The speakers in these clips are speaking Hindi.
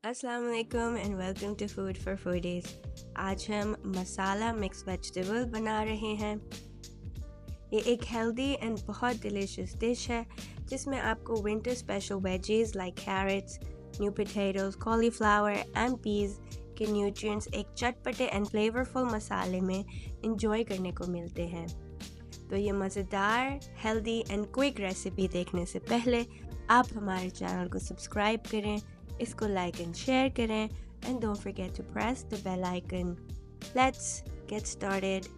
अस्सलाम वालेकुम and welcome to food for foodies. आज हम मसाला मिक्स वेजिटेबल बना रहे हैं। ये एक हेल्दी एंड बहुत डिलीशियस डिश है जिसमें आपको winter special veggies like carrots, new potatoes, cauliflower and peas के न्यूट्रिएंट्स एक चटपटे एंड फ्लेवरफुल मसाले में इंजॉय करने को मिलते हैं। तो ये मज़ेदार, हेल्दी एंड क्विक रेसिपी देखने से पहले आप हमारे चैनल को सब्सक्राइब करें, इसको लाइक एंड शेयर करें and don't forget to press the bell icon. Let's get started.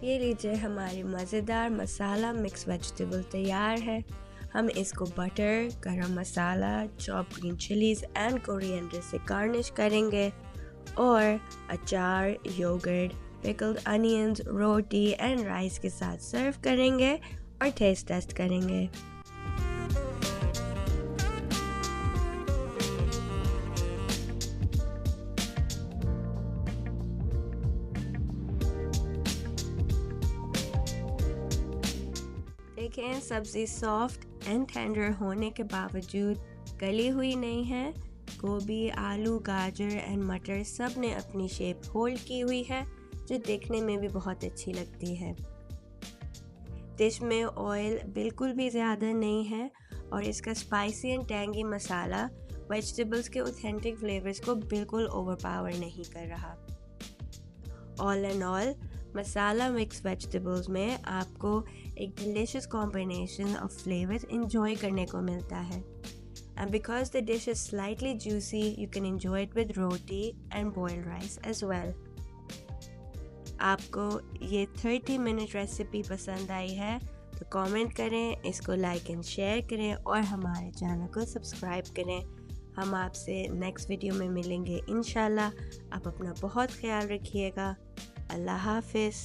ये लीजिए, हमारी मज़ेदार मसाला मिक्स वेजिटेबल तैयार है। हम इसको butter, garam masala, chopped green chillies and coriander से गार्निश करेंगे और achar, yogurt, pickled onions, roti and rice के साथ सर्व करेंगे और टेस्ट करेंगे। देखें, सब्ज़ी सॉफ्ट एंड टेंडर होने के बावजूद गली हुई नहीं है। गोभी, आलू, गाजर एंड मटर सब ने अपनी शेप होल्ड की हुई है, जो देखने में भी बहुत अच्छी लगती है। डिश में ऑयल बिल्कुल भी ज़्यादा नहीं है और इसका spicy and tangy masala vegetables के ऑथेंटिक फ्लेवर्स को बिल्कुल ओवरपावर नहीं कर रहा। All and all, masala mix vegetables में आपको एक delicious combination of flavours enjoy करने को मिलता है। And because the dish is slightly juicy, you can enjoy it with roti and boiled rice as well. आपको ये 30 मिनट रेसिपी पसंद आई है तो कमेंट करें, इसको लाइक एंड शेयर करें और हमारे चैनल को सब्सक्राइब करें। हम आपसे नेक्स्ट वीडियो में मिलेंगे इंशाल्लाह। आप अपना बहुत ख्याल रखिएगा। अल्लाह हाफिज़।